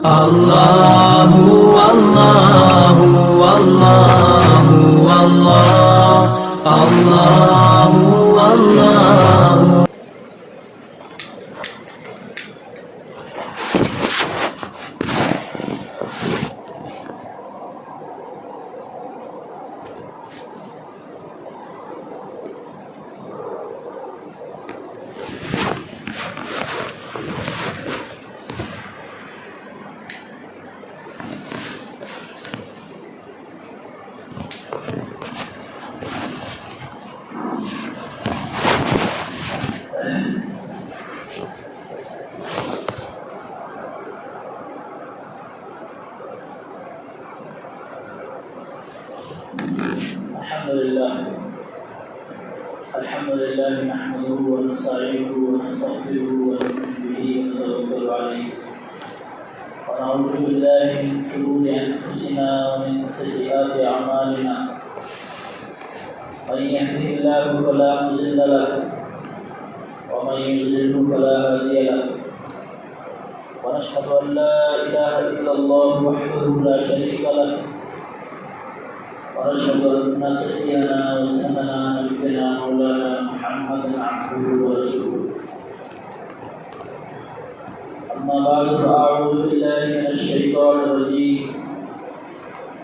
اللہ اللہ اللہ اللہ اللہ اللہ. الحمد لله نحمده ونستعينه ونستغفره ونؤمن به ونتوكل عليه ونعوذ بالله من شرور انفسنا ومن سيئات اعمالنا من يهده الله فلا مضل له ومن يضلل فلا هادي له ونشهد ان لا اله الا الله وحده لا شريك له ونشهد أن سيدنا وسندنا نبينا مولانا محمدا عبده ورسوله أما بعد فأعوذ بالله من الشيطان الرجيم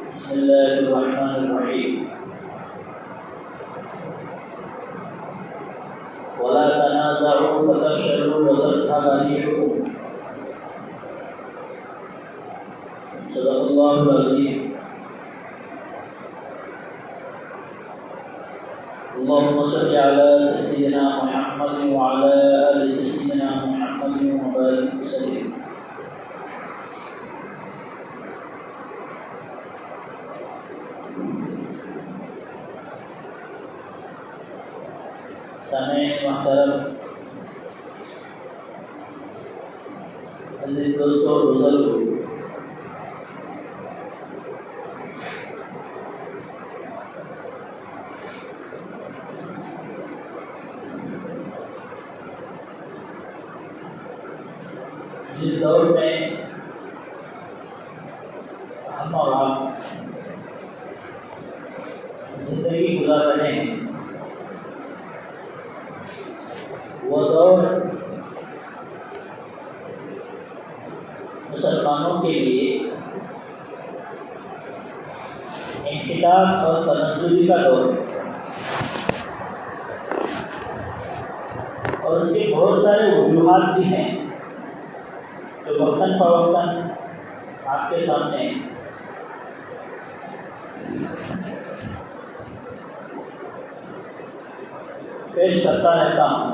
بسم الله الرحمن الرحيم ولا تنازعوا فتفشلوا وتذهب ريحكم صدق الله العظيم. اللهم صل على سيدنا محمد وعلى آل سيدنا محمد وبارك وسلم. سامعین محترم، عزیز دوستوں اور بزرگوں، جس دور میں ہم اور آپ زندگی گزار رہے ہیں، وہ دور مسلمانوں کے لیے انحطاط اور تنزلی کا دور ہے، اور اس کے بہت سارے وجوہات بھی ہیں جو وقتاً فوقتاً آپ کے سامنے پیش کرتا رہتا ہوں.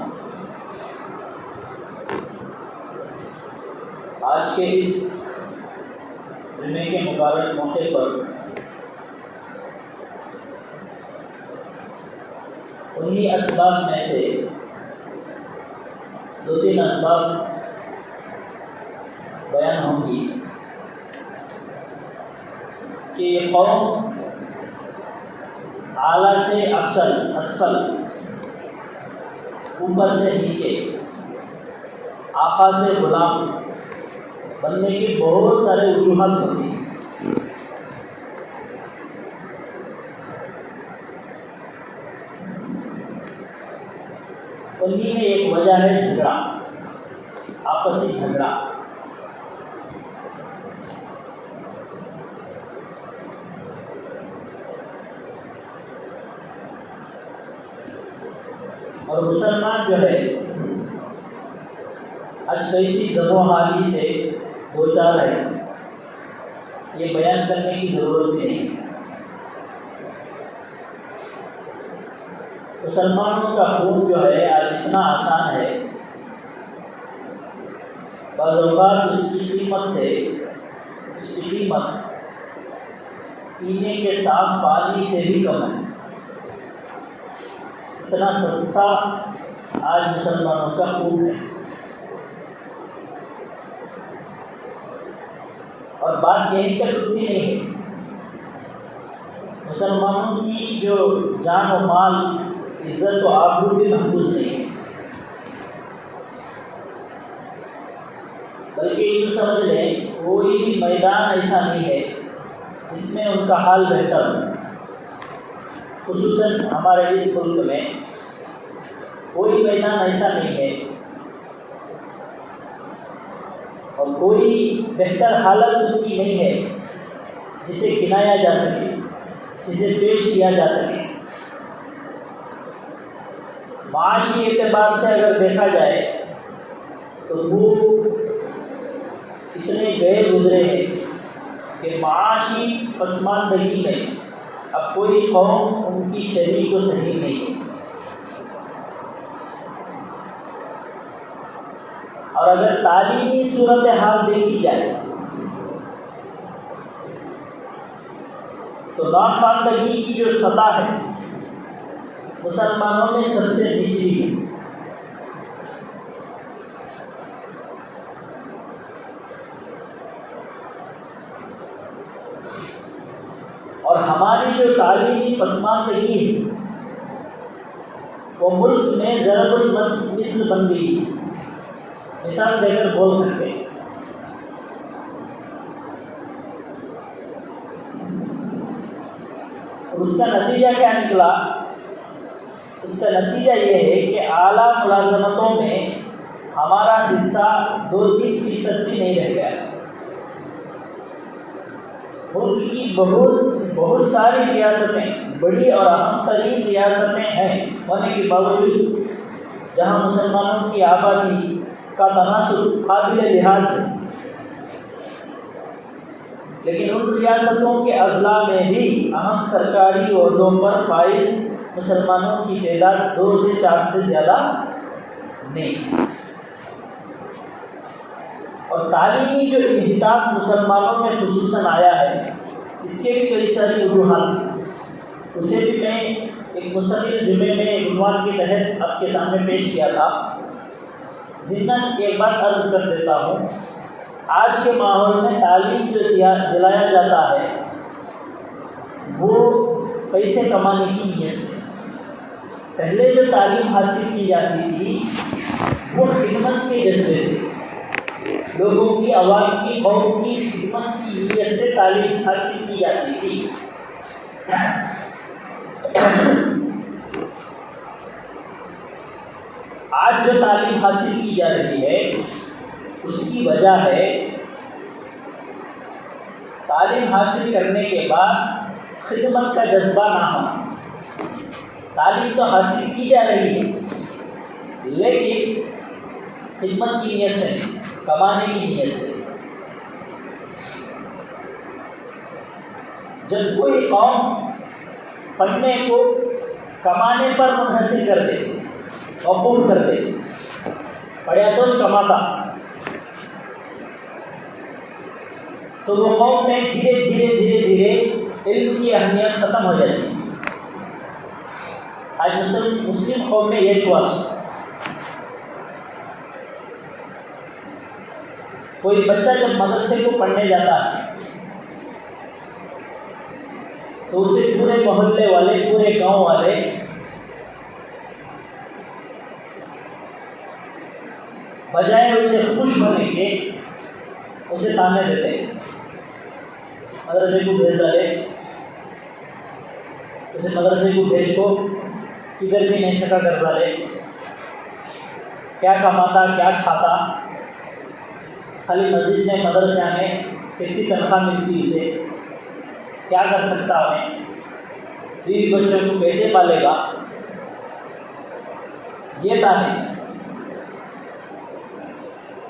آج کے اس جمعے کے مبارک موقع پر انہی اسباب میں سے دو تین اسباب بیان ہوں گی کہ یہ قوم اعلیٰ سے اسفل، اوپر سے نیچے، آقا سے غلام بننے کی بہت سارے وجوہات ہوتی ہیں. انہی میں ایک وجہ ہے جھگڑا، آپسی جھگڑا. اور مسلمان جو ہے آج کیسی زد و حالی سے دوچار ہے، یہ بیان کرنے کی ضرورت بھی نہیں. مسلمانوں کا خون جو ہے آج اتنا آسان ہے، بعض اوقات اس کی قیمت پینے کے صاف پانی سے بھی کم ہے. اتنا سستا آج مسلمانوں کا خون ہے. اور بات یہیں تک رکتی نہیں ہے، مسلمانوں کی جو جان و مال، عزت و آبرو بھی محفوظ نہیں ہے، بلکہ یہ سمجھ لیں کوئی بھی میدان ایسا نہیں ہے جس میں ان کا حال بہتر ہو۔ خصوصاً ہمارے اس ملک میں کوئی میدان ایسا نہیں ہے اور کوئی بہتر حالت ان کی نہیں ہے جسے گنایا جا سکے، جسے پیش کیا جا سکے۔ معاشی اعتبار سے اگر دیکھا جائے تو وہ اتنے گئے گزرے ہیں کہ معاشی پسماندگی میں اب کوئی قوم ان کی شریک و صحیح نہیں ہے۔ اور اگر تعلیمی صورتحال دیکھی جائے تو ناخواندگی کی جو سطح ہے مسلمانوں میں سب سے نچلی ہے۔ اور ہماری جو تعلیمی پسماندگی ہے وہ ملک میں ضرب المثل بن گئی ہے، مثال دے کر بول سکتے ہیں۔ اور اس کا نتیجہ کیا نکلا؟ اس کا نتیجہ یہ ہے کہ اعلیٰ ملازمتوں میں ہمارا حصہ 2-3% بھی نہیں رہ گیا۔ ملک کی بہت ساری ریاستیں، بڑی اور اہم ترین ریاستیں ہیں ہونے کے باوجود جہاں مسلمانوں کی آبادی کا تناسب قابل لحاظ ہے، لیکن ان ریاستوں کے اضلاع میں بھی اہم سرکاری عہدوں پر فائز مسلمانوں کی تعداد 2 سے 4 سے زیادہ نہیں۔ اور تعلیمی جو انحطاط مسلمانوں میں خصوصاً آیا ہے اس کے بھی کئی ساری وجوہات ہیں، اسے بھی میں ایک مستقل جمعے میں عنوان کے تحت آپ کے سامنے پیش کیا تھا۔ ضمناً ایک بات عرض کر دیتا ہوں، آج کے ماحول میں تعلیم جو دلایا جاتا ہے وہ پیسے کمانے کی نیت سے۔ پہلے جو تعلیم حاصل کی جاتی تھی وہ خدمت کے جذبے سے، لوگوں کی، عوام کی، قوم کی خدمت کی نیت سے تعلیم حاصل کی جاتی تھی۔ آج جو تعلیم حاصل کی جا رہی ہے اس کی وجہ ہے تعلیم حاصل کرنے کے بعد خدمت کا جذبہ نہ ہونا۔ تعلیم تو حاصل کی جا رہی ہے لیکن خدمت کی نیت سے نہیں، کمانے کی نیت سے۔ جب کوئی قوم پڑھنے کو کمانے پر منحصر کر دے، موقوف کر دے، پڑھیا تو کماتا، تو وہ قوم میں دھیرے علم کی اہمیت ختم ہو جاتی ہے۔ آج مسلم قوم میں یہ شواس، کوئی بچہ جب مدرسے کو پڑھنے جاتا ہے تو اسے پورے محلے والے، پورے گاؤں والے بجائے اسے خوش ہونے کے اسے تانے دیتے ہیں، مدرسے کو بھیج ڈالے، اسے مدرسے کو بھیج کو کدھر بھی نہیں سکا کر ڈالے، کیا کماتا کیا کھاتا، خالی مسجد میں مدرسے میں کتنی تنخواہ ملتی اسے، کیا کر سکتا ہمیں، بیوی بچوں کو کیسے پالے گا، یہ تانے۔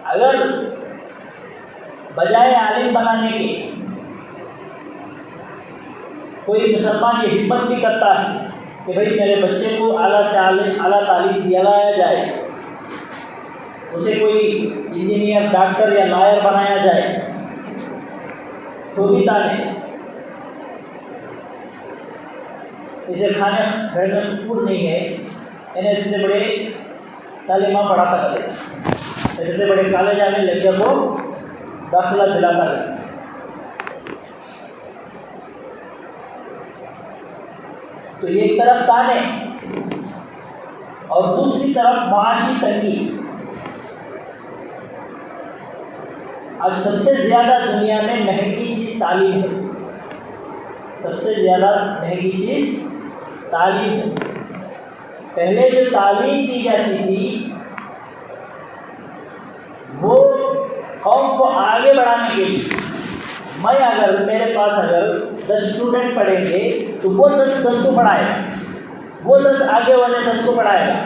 اگر بجائے عالم بنانے کے کوئی مسلمان یہ ہمت بھی کرتا ہے کہ بھئی میرے بچے کو اعلیٰ سے اعلیٰ تعلیم دلایا جائے، اسے کوئی انجینئر، ڈاکٹر یا لائر بنایا جائے، تو بھی تانے، اسے کھانے گھر میں پور نہیں ہے، انہیں اتنے بڑے تعلیمہ پڑھاتا کرے، اتنے بڑے کالج میں لڑکیوں کو داخلہ دلاتا کرے۔ تو یہ ایک طرف تانے اور دوسری طرف معاشی تنگی۔ آج سب سے زیادہ دنیا میں مہنگی چیز تعلیم ہے. سب سے زیادہ مہنگی چیز تعلیم ہے. پہلے جو تعلیم دی جاتی تھی وہ قوم کو آگے بڑھانے کے لیے. میرے پاس اگر 10 اسٹوڈنٹ پڑھیں گے تو وہ 10 کو پڑھائے گا, وہ 10 آگے والے 10 کو پڑھائے گا.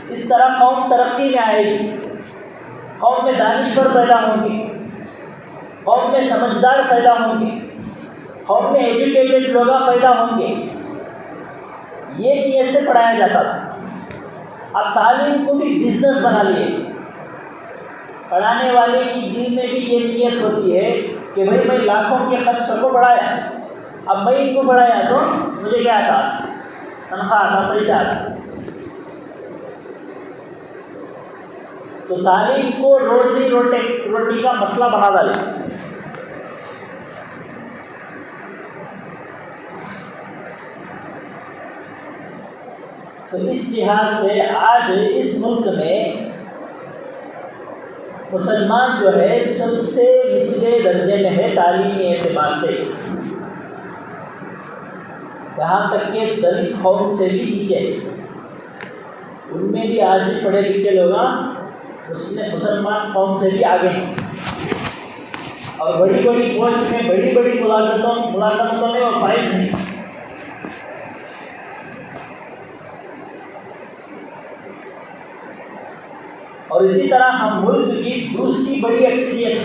اس طرح قوم ترقی میں آئے گی, قوم میں دانشور پیدا ہوں گے, قوم میں سمجھدار پیدا ہوں گے, قوم میں ایجوکیٹڈ لوگ پیدا ہوں گے. یہ نیت سے پڑھایا جاتا تھا. اب تعلیم کو بھی بزنس بنا لیے. پڑھانے والے کی دل میں بھی یہ نیت ہوتی ہے کہ بھائی میں لاکھوں کے خرچ سب کو پڑھایا, اب میں ان کو پڑھایا تو مجھے کیا آتا, تنخواہ آتا, پیسہ آتا. تو تعلیم کو روزی روٹی کا مسئلہ بنا ڈالے. تو اس لحاظ سے آج اس ملک میں مسلمان جو ہے سب سے نچلے درجے میں ہے تعلیمی اعتبار سے. یہاں تک کہ دلت قوم سے بھی نیچے, ان میں بھی آج پڑھے لکھے لوگ مسلمان قوم سے بھی آگے ہیں. اور بڑی بڑی پوسٹ میں بڑی بڑی ملازمتوں میں وہ فائز ہیں. اور اسی طرح ہم ملک کی دوسری بڑی اکثریت.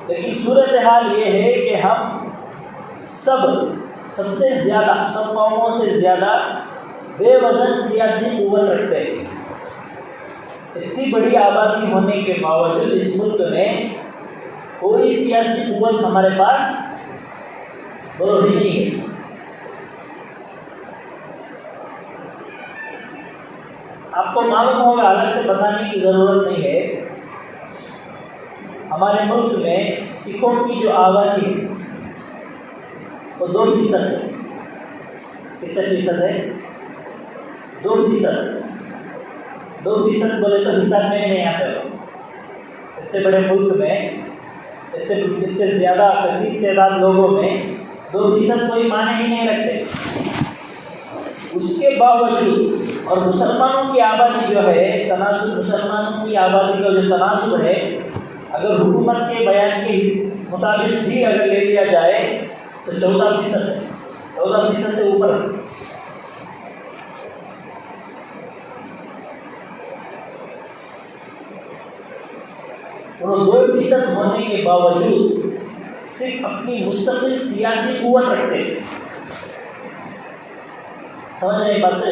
لیکن صورتحال یہ ہے کہ ہم سب سے زیادہ, سب قوموں سے زیادہ بے وزن سیاسی قوت رکھتے ہیں. اتنی بڑی آبادی ہونے کے باوجود اس ملک میں کوئی سیاسی قوت ہمارے پاس نہیں ہے. آپ کو معلوم ہوگا, الگ سے بتانے کی ضرورت نہیں ہے, ہمارے ملک میں سکھوں کی جو آبادی ہے وہ 2% ہے. کتنے فیصد ہے؟ 2%. 2% بولے تو حساب میں نہیں آتے. اتنے بڑے ملک میں اتنے زیادہ کثیر تعداد لوگوں میں 2% کوئی معنی ہی نہیں رکھتے. اس کے باوجود اور مسلمانوں کی آبادی جو ہے تناسب, مسلمانوں کی آبادی کا جو تناسب ہے, اگر حکومت کے بیان کے مطابق بھی اگر لے لیا جائے تو 14% ہے. 14% سے اوپر ہے. وہ 2% ہونے کے باوجود صرف اپنی مستقل سیاسی قوت رکھتے ہیں. سمجھ نہیں پاتے.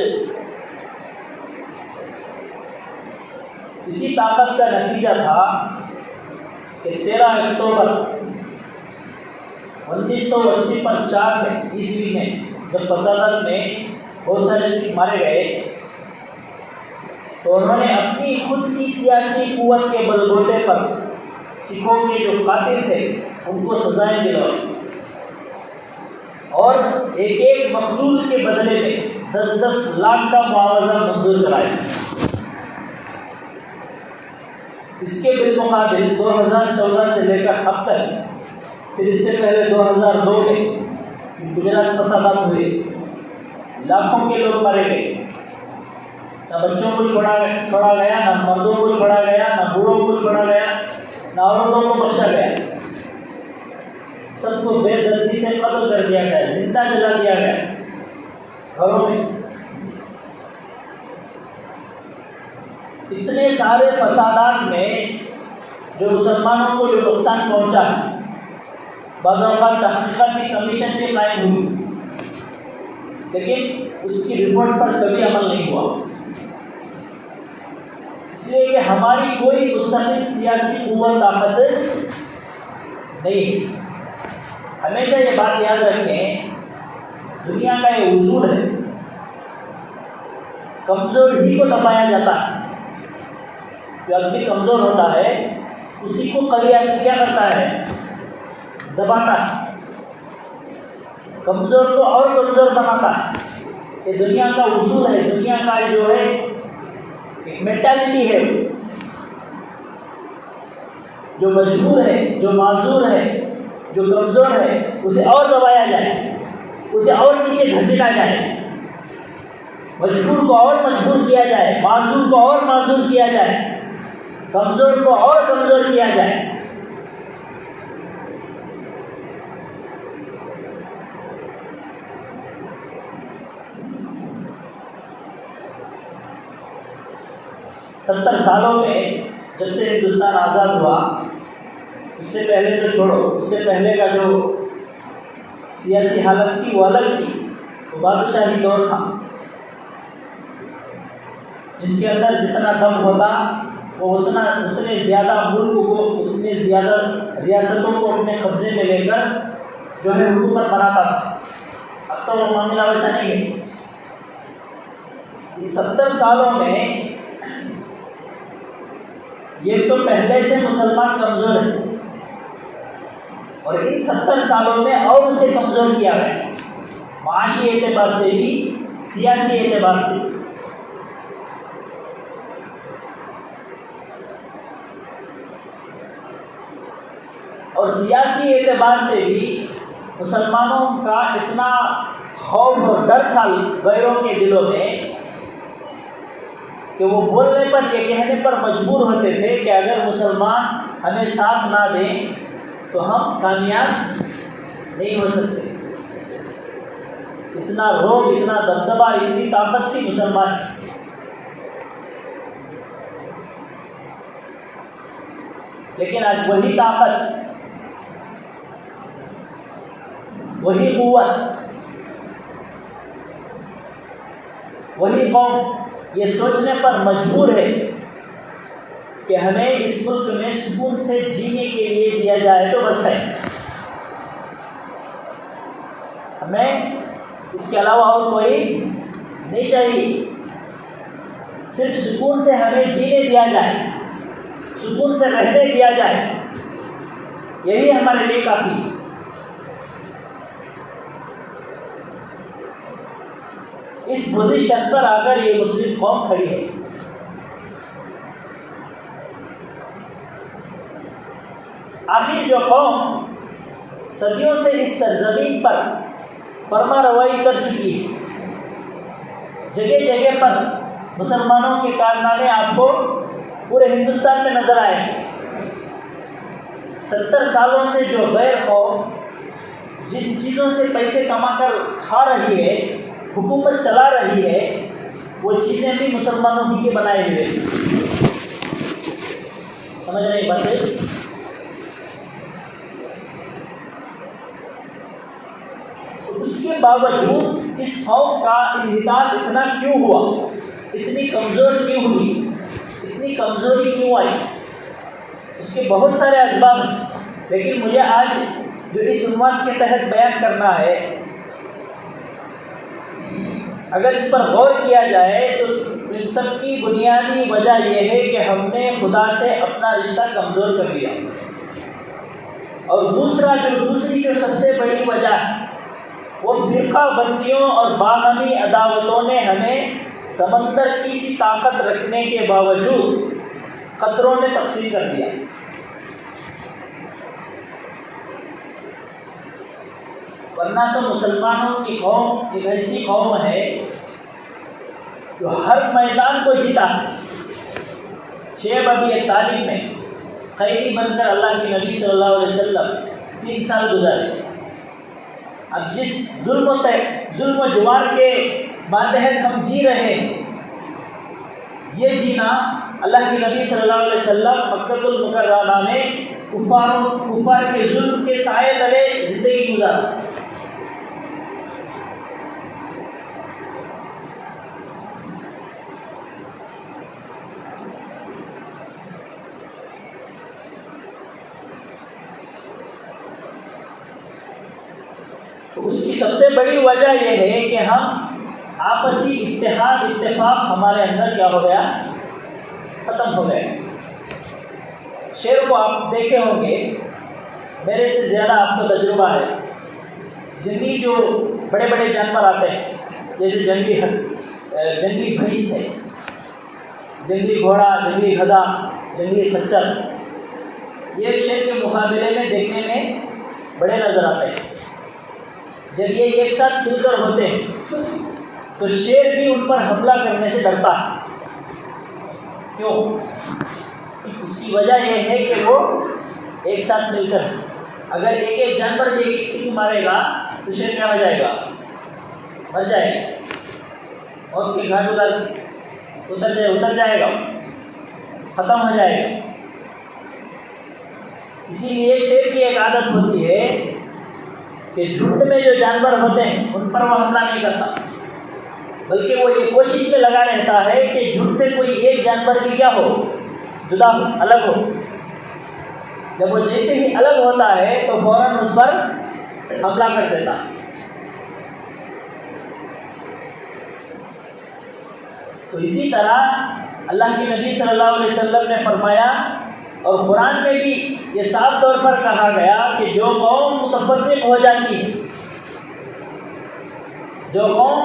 اسی طاقت کا نتیجہ تھا کہ 13 اکتوبر 1980 پر 4 عیسوی میں جب فسادات میں بہت سارے سکھ مارے گئے تو انہوں نے اپنی خود کی سیاسی قوت کے بلبوتے پر سکھوں کے جو قاتل تھے ان کو سزائیں دلوائی اور ایک مخلوق کے بدلے میں 10 لاکھ کا معاوضہ منظور کرایا. اس کے بالمقابل 2014 سے لے کر اب تک, پھر اس سے پہلے 2002 میں گجرات فسادات ہوئے, لاکھوں کے لوگ مارے گئے. نہ بچوں کو چھوڑا گیا, نہ مردوں کو چھوڑا گیا, نہ بوڑھوں کو چھوڑا گیا, نہ عورتوں کو بخشا گیا. سب کو بے دردی سے قتل کر دیا گیا, زندہ جلا دیا گیا گھروں میں. اتنے سارے فسادات میں جو مسلمانوں کو جو نقصان پہنچا, بعض اوقات تحقیقاتی کمیشن بھی قائم ہوئی لیکن اس کی رپورٹ پر کبھی عمل نہیں ہوا. اس لیے کہ ہماری کوئی مستقل سیاسی قوت طاقت نہیں. ہمیشہ یہ بات یاد رکھیں, دنیا کا یہ اصول ہے, کمزور ہی کو دبایا جاتا ہے. جو آدمی کمزور ہوتا ہے اسی کو قوی آدمی کیا کرتا ہے, دباتا ہے, کمزور کو اور کمزور بناتا ہے. یہ دنیا کا اصول ہے, دنیا کا جو ہے ایک مینٹالٹی ہے. جو مجبور ہے، جو معذور ہے، جو کمزور ہے، اسے اور دبایا جائے، اسے اور نیچے گھسیٹا جائے، مجبور کو اور مجبور کیا جائے، معذور کو اور معذور کیا جائے، کمزور کو اور کمزور کیا جائے۔ ستر سالوں میں جب سے ہندوستان آزاد ہوا، اس سے پہلے جو چھوڑو، اس سے پہلے کا جو سیاسی حالت تھی وہ الگ تھی، وہ بادشاہی دور تھا، جس کے اندر جتنا دم ہوتا وہ اتنے زیادہ ملک کو، اتنے زیادہ ریاستوں کو اپنے قبضے میں لے کر جو ہے حکومت بناتا تھا۔ اب تو وہ معاملہ ویسا نہیں ہے۔ ان 70 سالوں میں یہ تو پہلے سے مسلمان کمزور ہے، اور ان 70 سالوں میں اور اسے کمزور کیا ہے، معاشی اعتبار سے بھی، سیاسی اعتبار سے۔ اور سیاسی اعتبار سے بھی مسلمانوں کا اتنا خوف اور ڈر تھا غیروں کے دلوں میں کہ وہ بولنے پر، یہ کہنے پر مجبور ہوتے تھے کہ اگر مسلمان ہمیں ساتھ نہ دیں تو ہم کامیاب نہیں ہو سکتے۔ اتنا روب، اتنا دبدبا، اتنی طاقت تھی مسلمان۔ لیکن آج وہی طاقت، وہی قوت، وہی قوم یہ سوچنے پر مجبور ہے کہ ہمیں اس ملک میں سکون سے جینے کے لیے دیا جائے تو بس ہے، ہمیں اس کے علاوہ اور کوئی نہیں چاہیے، صرف سکون سے ہمیں جینے دیا جائے، سکون سے رہنے دیا جائے، یہی ہمارے لیے کافی ہے۔ اس پوزیشن پر اگر یہ مسلم قوم کھڑی ہے، آخر جو قوم صدیوں سے اس سرزمین پر فرما روائی کر چکی ہے، جگہ جگہ پر مسلمانوں کے کارنامے آپ کو پورے ہندوستان میں نظر آئے ہیں۔ 70 سالوں سے جو غیر قوم جن چیزوں سے پیسے کما کر کھا رہی ہے، حکومت چلا رہی ہے، وہ چیزیں بھی مسلمانوں ہی کے بنائے ہوئے ہیں۔ سمجھ رہے ہیں باتیں؟ اس کے باوجود اس قوم کا انحطاط اتنا کیوں ہوا، اتنی کمزور کیوں ہوئی، اتنی کمزوری کیوں آئی؟ اس کے بہت سارے اسباب ہیں، لیکن مجھے آج جو اس عنوان کے تحت بیان کرنا ہے، اگر اس پر غور کیا جائے تو ان سب کی بنیادی وجہ یہ ہے کہ ہم نے خدا سے اپنا رشتہ کمزور کر دیا، اور دوسری جو سب سے بڑی وجہ ہے وہ فرقہ بندیوں اور باہمی عداوتوں نے ہمیں سمندر کی سی طاقت رکھنے کے باوجود قطروں میں تقسیم کر دیا۔ ورنہ تو مسلمانوں کی قوم ایک ایسی قوم ہے جو ہر میدان کو جیتا ہے۔ شعیب ابی طالب میں قیدی بن کر اللہ کے نبی صلی اللہ علیہ وسلم 3 سال گزارے۔ اب جس ظلم و جوار کے ماتحت ہم جی رہے ہیں، یہ جینا اللہ کے نبی صلی اللہ علیہ وسلم مکہ المکرمہ میں کفار کے ظلم کے سائے تلے زندگی گزارا۔ اس کی سب سے بڑی وجہ یہ ہے کہ ہم آپسی اتفاق ہمارے اندر کیا ہو گیا، ختم ہو گیا۔ شیر کو آپ دیکھے ہوں گے، میرے سے زیادہ آپ کو تجربہ ہے۔ جنگلی جو بڑے بڑے جانور آتے ہیں، جیسے جنگلی بھینس ہے، جنگلی گھوڑا، جنگلی گدھا، جنگلی خچر، ایک شیر کے مقابلے میں دیکھنے میں بڑے نظر آتے ہیں. جب یہ ایک ساتھ مل کر ہوتے ہیں تو شیر بھی ان پر حملہ کرنے سے ڈرتا ہے. کیوں؟ اس کی وجہ یہ ہے کہ وہ ایک ساتھ مل کر، اگر ایک ایک جانور بھی کسی کو مارے گا تو شیر کیا ہو جائے گا؟ مر جائے گا، اور کے گھاٹ اتر جائے گا، ختم ہو جائے گا. اسی لیے شیر کی ایک عادت ہوتی ہے کہ جھنڈ میں جو جانور ہوتے ہیں ان پر وہ حملہ نہیں کرتا، بلکہ وہ یہ کوشش میں لگا رہتا ہے کہ جھنڈ سے کوئی ایک جانور بھی کیا ہو، جدا ہو، الگ ہو. جب وہ جیسے ہی الگ ہوتا ہے تو فوراً اس پر حملہ کر دیتا. تو اسی طرح اللہ کے نبی صلی اللہ علیہ وسلم نے فرمایا، اور قرآن میں بھی یہ صاف طور پر کہا گیا کہ جو قوم متفرق ہو جاتی ہے، جو قوم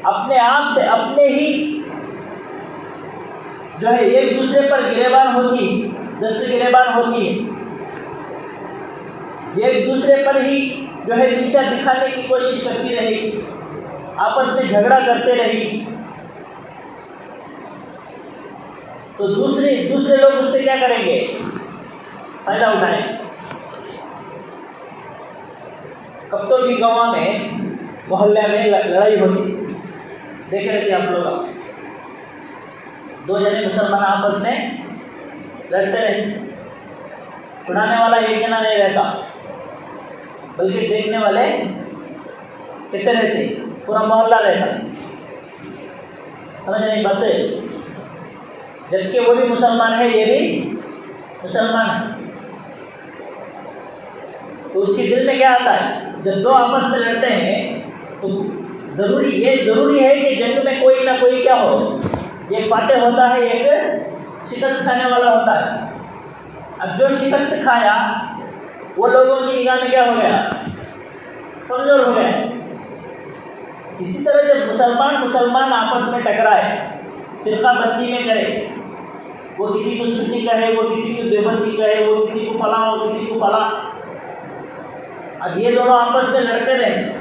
اپنے آپ سے اپنے ہی جو ہے ایک دوسرے پر گریبان ہوتی ہے، دست گریبان ہوتی ہے، ایک دوسرے پر ہی جو ہے نیچا دکھانے کی کوشش کرتی رہے گی، آپس میں جھگڑا کرتے رہے گی، تو دوسرے لوگ اس سے کیا کریں گے؟ فائدہ اٹھائیں. کب تو بھی گاؤں میں محلے میں لڑائی ہوتی، دیکھ رہے تھے آپ لوگ، دو جنے مسلمان آپس میں لڑتے رہتے، چھڑانے والا ایک جنا نہیں رہتا، بلکہ دیکھنے والے کتنے رہتے؟ پورا محلہ رہتا. سمجھ نہیں بات ہے؟ جبکہ وہ بھی مسلمان ہے، یہ بھی مسلمان ہے. تو اس کے دل میں کیا آتا ہے؟ جب دو آپس میں لڑتے ہیں تو ضروری ہے کہ جنگ میں کوئی نہ کوئی کیا ہو، ایک فاتح ہوتا ہے، ایک شکست کھانے والا ہوتا ہے. اب جو شکست کھایا وہ لوگوں کی نگاہ میں کیا ہو گیا؟ کمزور ہو گیا. اسی طرح جب مسلمان آپس میں ٹکرائے، فرقہ بندی میں کرے، وہ کسی کو سنی کہے، وہ کسی کو دیوبندی کہے، وہ کسی کو فلاں، وہ کسی کو فلاں، اب یہ دونوں آپس سے لڑتے رہے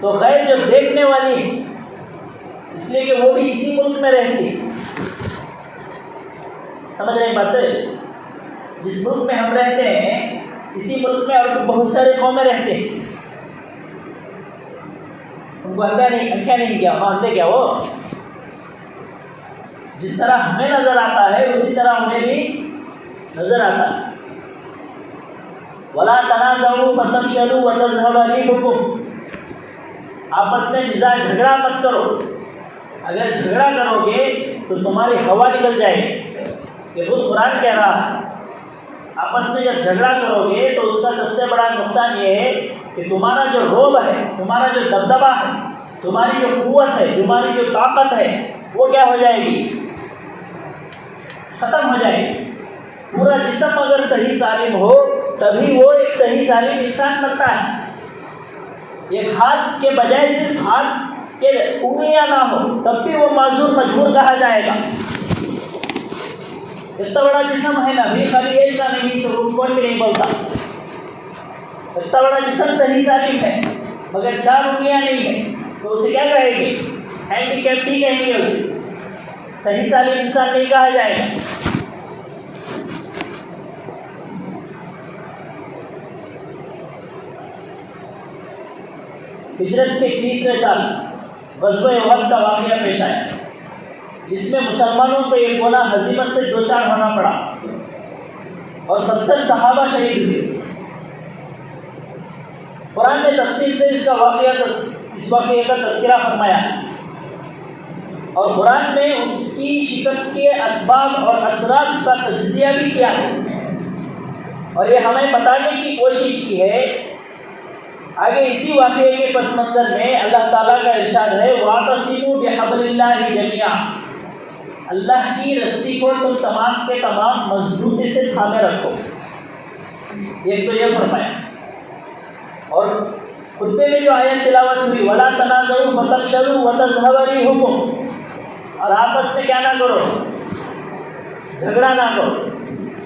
تو غیر جو دیکھنے والی، اس لیے کہ وہ بھی اسی ملک میں رہتی، سمجھ رہے بات ہے؟ جس ملک میں ہم رہتے ہیں اسی ملک میں اور بہت سارے قومیں رہتے ہیں، ان کو انکھیا نہیں کیا، مانتے کیا وہ؟ جس طرح ہمیں نظر آتا ہے اسی طرح انہیں بھی نظر آتا ہے. وَلَا تَنَازَعُوا فَتَفْشَلُوا وَتَذْهَبَ رِيحُكُمْ، آپس میں جھگڑا مت کرو، اگر جھگڑا کرو گے تو تمہاری ہوا نکل جائے گی. یہ خود قرآن کہہ رہا ہے، آپس میں جب جھگڑا کرو گے تو اس کا سب سے بڑا نقصان یہ ہے کہ تمہارا جو روب ہے، تمہارا جو دبدبا ہے، تمہاری جو قوت ہے، تمہاری جو طاقت ہے، وہ کیا ہو جائے گی؟ ختم ہو جائے گی. پورا جسم اگر صحیح سالم ہو تبھی وہ ایک صحیح سالم انسان بنتا ہے. ایک ہاتھ کے بجائے صرف ہاتھ کے انگلیاں نہ ہو تب بھی وہ معذور مجبور کہا جائے گا. اتنا بڑا جسم ہے نا بھی، خالی ایسا نہیں سب کوئی بھی نہیں بولتا. اتنا بڑا جسم صحیح سالم ہے مگر 4 انگلیاں نہیں ہیں تو اسے کیا کہیں گے؟ ہینڈی کیپ ہی کہیں گے، اسے صحیح سالم انسان نہیں کہا جائے گا. ہجرت کے 30ویں سال غزوہ احد کا واقعہ پیش آیا، جس میں مسلمانوں کو ایک گناہ ہزیمت سے دوچار ہونا پڑا اور 70 صحابہ شہید ہوئے. قرآن نے تفصیل سے اس واقعے کا تذکرہ فرمایا اور قرآن نے اس کی شکست کے اسباب اور اثرات کا تجزیہ بھی کیا ہے اور یہ ہمیں بتانے کی کوشش کی ہے. آگے اسی واقعے کے پس منظر میں اللہ تعالیٰ کا ارشاد ہے، وَاعْتَصِمُوا بِحَبْلِ اللَّهِ جَمِيعًا، اللہ کی رسی کو تم تمام کے تمام مضبوطی سے تھامے رکھو. ایک تو یہ فرمایا، اور خطبے میں جو آیت تلاوت ہوئی، وَلَا تَنَازَعُوا فَتَفْشَلُوا وَتَذْهَبَ رِيحُكُمْ، اور آپس میں کیا نہ کرو، جھگڑا نہ کرو،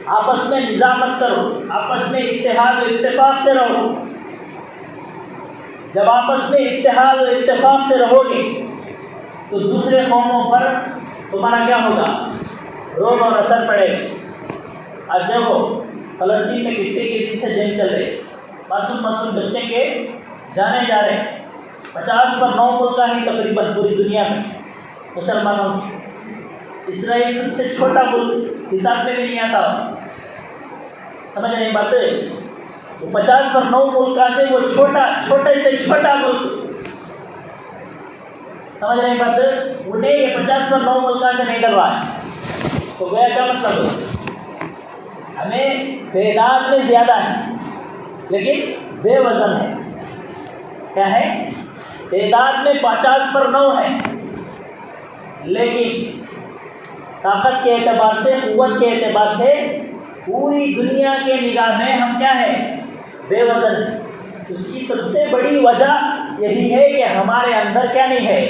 آپس میں نزاع مت کرو، آپس میں اتحاد و اتفاق سے رہو۔ جب آپس میں اتحاد و اتفاق سے رہو گے تو دوسرے قوموں پر تمہارا کیا ہوگا؟ روب اور اثر پڑے گا۔ آج دیکھو فلسطین میں کتنے کے دن سے جنگ چل رہی، معصوم بچے کے جانے جا رہے ہیں۔ 50 پر 9 ملک ہی تقریباً پوری دنیا میں مسلمانوں کی۔ اسرائیل سب سے چھوٹا ملک، حساب میں بھی نہیں آتا، سمجھ رہے ہیں بات؟ وہ 50 پر 9 ملک سے وہ چھوٹے سے چھوٹا ملک، سمجھ رہے ہیں بات؟ انہیں یہ 50 پر 9 ملک سے نہیں ڈروا ہے، تو گویا کیا مطلب؟ ہمیں تعداد میں زیادہ ہے لیکن بے وزن ہے۔ کیا ہے؟ تعداد میں 50 پر 9 ہے لیکن طاقت کے اعتبار سے، قوت کے اعتبار سے پوری دنیا کے نگاہ میں ہم کیا ہے؟ بے وزن۔ اس کی سب سے بڑی وجہ یہی ہے کہ ہمارے اندر کیا نہیں ہے؟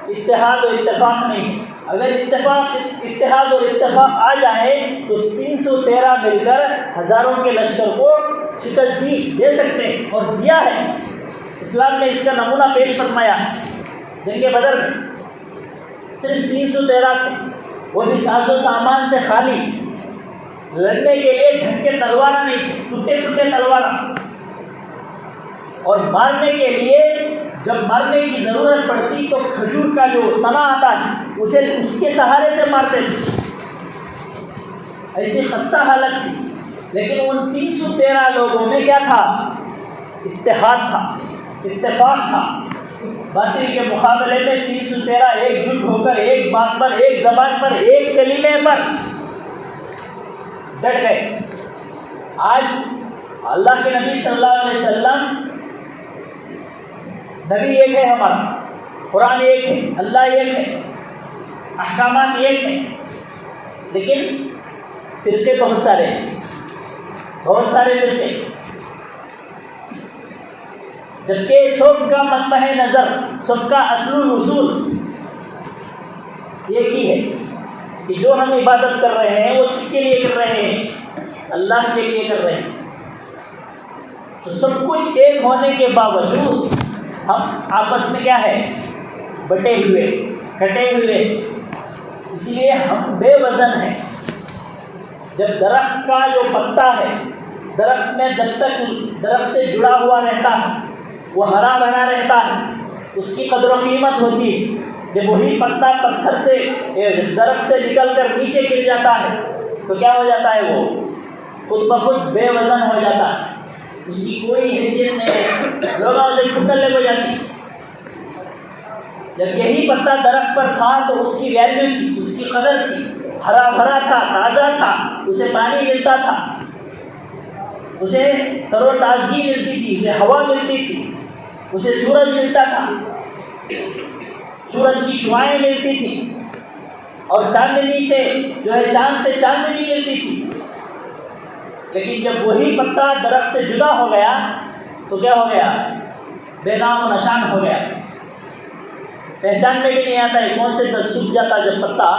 اتحاد و اتفاق نہیں۔ اگر اتحاد اور اتفاق آ جائے تو 313 مل کر ہزاروں کے لشکر کو شکست دے سکتے ہیں، اور دیا ہے۔ اسلام نے اس کا نمونہ پیش فرمایا جنگ بدر میں، صرف 313 تھے، وہ بھی ساز و سامان سے خالی، لڑنے کے لیے ڈھنگ کے تلوار نہیں تھے، ٹوٹے تلوار، اور مارنے کے لیے جب مارنے کی ضرورت پڑتی تو کھجور کا جو تنا آتا ہے اس کے سہارے سے مارتے تھے۔ ایسی خستہ حالت تھی، لیکن ان 313 لوگوں میں کیا تھا؟ اتحاد تھا، اتفاق تھا۔ باطل کے مقابلے میں 313 ایک جٹ ہو کر ایک بات پر، ایک زبان پر، ایک کلمے پر ڈٹ گئے۔ آج اللہ کے نبی صلی اللہ علیہ وسلم، نبی ایک ہے ہمارا، قرآن ایک ہے، اللہ ایک ہے، احکامات ایک ہیں، لیکن فرقے بہت سارے فرقے، جبکہ سب کا منبع نظر، سب کا اصل اصول ایک ہی ہے کہ جو ہم عبادت کر رہے ہیں وہ کس کے لیے کر رہے ہیں؟ اللہ کے لیے کر رہے ہیں۔ تو سب کچھ ایک ہونے کے باوجود ہم آپس میں کیا ہے؟ بٹے ہوئے، کٹے ہوئے، اس لیے ہم بے وزن ہیں۔ جب درخت کا جو پتا ہے، درخت میں جب تک درخت سے جڑا ہوا رہتا ہے وہ ہرا بھرا رہتا ہے، اس کی قدر و قیمت ہوتی ہے۔ جب وہی پتا پتھر سے، درخت سے نکل کر نیچے گر جاتا ہے تو کیا ہو جاتا ہے؟ وہ خود بخود بے وزن ہو جاتا ہے، اس کی کوئی حیثیت نہیں ہے، لوگوں سے کھٹنے ہو جاتی۔ جب یہی پتا درخت پر تھا تو اس کی ویلیو تھی، اس کی قدر تھی، ہرا بھرا تھا، تازہ تھا، اسے پانی ملتا تھا، اسے تر و تازگی ملتی تھی، اسے ہوا ملتی تھی، اسے سورج ملتا تھا، سورج کی شعاعیں ملتی تھی، اور چاندنی سے جو ہے چاند سے چاندنی ملتی تھی۔ لیکن جب وہی پتا درخت سے جدا ہو گیا تو کیا ہو گیا؟ بے نام و نشان ہو گیا، پہچان میں بھی نہیں آتا ہے کون سے درخت سوکھ جاتا جب پتا،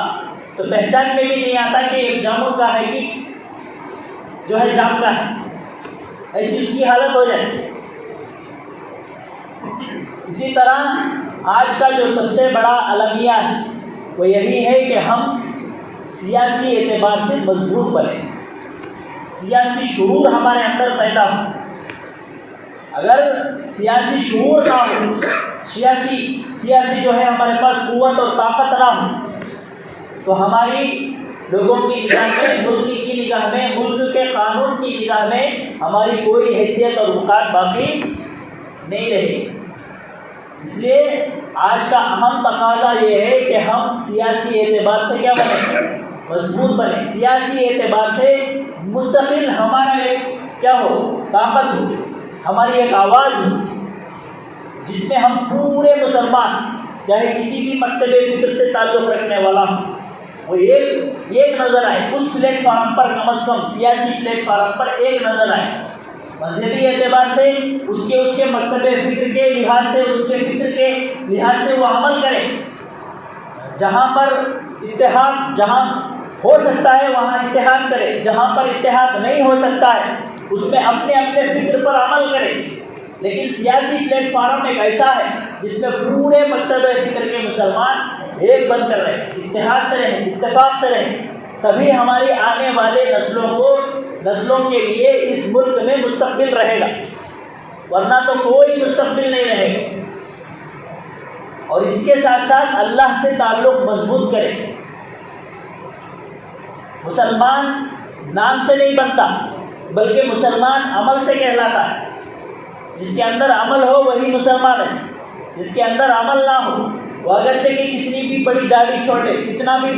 تو پہچان میں بھی نہیں آتا کہ ایک جامن کا ہے کہ جو ہے جام کا ہے، ایسی اس کی حالت ہو جائے۔ اسی طرح آج کا جو سب سے بڑا المیہ ہے وہ یہی ہے کہ ہم سیاسی اعتبار سے مضبوط بنے، سیاسی شعور ہمارے اندر پیدا ہو۔ اگر سیاسی شعور نہ ہو، سیاسی جو ہے ہمارے پاس قوت اور طاقت نہ ہو، تو ہماری لوگوں کی نگاہ میں، ملک کی نگاہ میں، ملک کے قانون کی نگاہ میں ہماری کوئی حیثیت اور وقار باقی نہیں رہے۔ اس لیے آج کا اہم تقاضا یہ ہے کہ ہم سیاسی اعتبار سے کیا بنیں؟ مضبوط بنیں، سیاسی اعتبار سے مستقل ہمارا ایک کیا ہو؟ طاقت ہو، ہماری ایک آواز ہو، جس میں ہم پورے مسلمان چاہے کسی بھی مکتب فکر سے تعلق رکھنے والا ہوں وہ ایک نظر آئے، اس پلیٹ فارم پر، کم از کم سیاسی پلیٹ فارم پر ایک نظر آئے، مذہبی اعتبار سے اس کے مکتب فکر کے لحاظ سے، اس کے فکر کے لحاظ سے وہ عمل کرے۔ جہاں پر اتحاد، جہاں ہو سکتا ہے وہاں اتحاد کرے، جہاں پر اتحاد نہیں ہو سکتا ہے اس میں اپنے اپنے فکر پر عمل کرے، لیکن سیاسی پلیٹ فارم ایک ایسا ہے جس میں پورے مکتب فکر کے مسلمان ایک بن کر رہے، اتحاد سے رہیں، اتفاق سے رہیں، تبھی ہماری آنے والے نسلوں کے لیے اس ملک میں مستقبل رہے گا، ورنہ تو کوئی مستقبل نہیں رہے گا۔ اور اس کے ساتھ ساتھ اللہ سے تعلق مضبوط کرے۔ مسلمان نام سے نہیں بنتا بلکہ مسلمان عمل سے کہلاتا ہے۔ جس کے اندر عمل ہو وہی مسلمان ہے، جس کے اندر عمل نہ ہو وہ اگرچہ کہ کتنی بھی بڑی داڑھی چھوڑے، کتنا بھی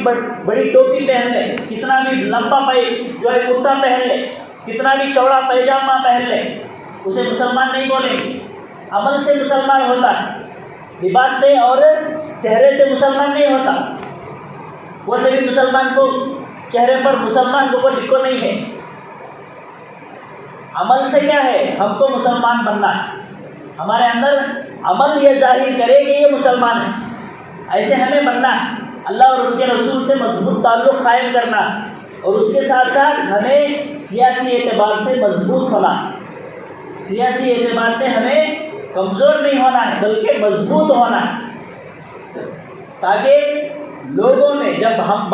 بڑی ٹوپی پہن لے، کتنا بھی لمبا کرتا پہن لے، کتنا بھی چوڑا پیجامہ پہن لے، اسے مسلمان نہیں بولیں گے۔ عمل سے مسلمان ہوتا ہے، لباس سے اور چہرے سے مسلمان نہیں ہوتا۔ وہ سے بھی مسلمان کو چہرے پر مسلمان کو لکھو نہیں ہے۔ عمل سے کیا ہے؟ ہم کو مسلمان بننا ہے، ہمارے اندر عمل یہ ظاہر کرے کہ یہ مسلمان ہے، ایسے ہمیں بننا ہے۔ اللہ اور اس کے رسول سے مضبوط تعلق قائم کرنا ہے، اور اس کے ساتھ ساتھ ہمیں سیاسی اعتبار سے مضبوط ہونا ہے۔ سیاسی اعتبار سے ہمیں کمزور نہیں ہونا ہے بلکہ مضبوط ہونا ہے، تاکہ لوگوں میں جب ہم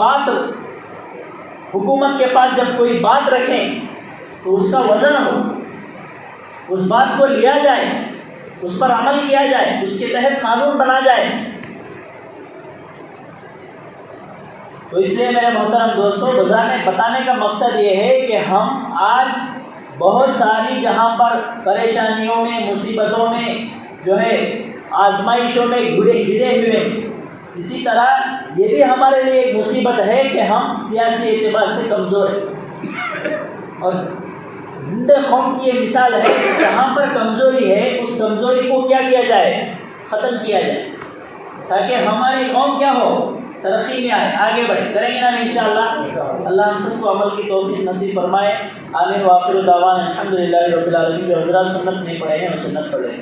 حکومت کے پاس جب کوئی بات رکھیں تو اس کا وزن ہو، اس بات کو لیا جائے، اس پر عمل کیا جائے، اس کے تحت قانون بنا جائے۔ تو اس لیے میرے محترم دوستوں، بتانے کا مقصد یہ ہے کہ ہم آج بہت ساری جہاں پر پریشانیوں میں، مصیبتوں میں آزمائشوں میں گھرے ہوئے، اسی طرح یہ بھی ہمارے لیے ایک مصیبت ہے کہ ہم سیاسی اعتبار سے کمزور ہیں۔ اور زندہ قوم کی یہ مثال ہے کہ جہاں پر کمزوری ہے اس کمزوری کو کیا کیا جائے؟ ختم کیا جائے، تاکہ ہماری قوم کیا ہو؟ ترقی میں آئے، آگے بڑھے۔ کریں گے نا انشاءاللہ؟ اللہ ہم سب کو عمل کی توفیق نصیب فرمائے۔ آمین وآخر دعوانا الحمدللہ رب العالمین۔ جو حضرات سنت نہیں پڑھے ہیں وہ سنت پڑھیں۔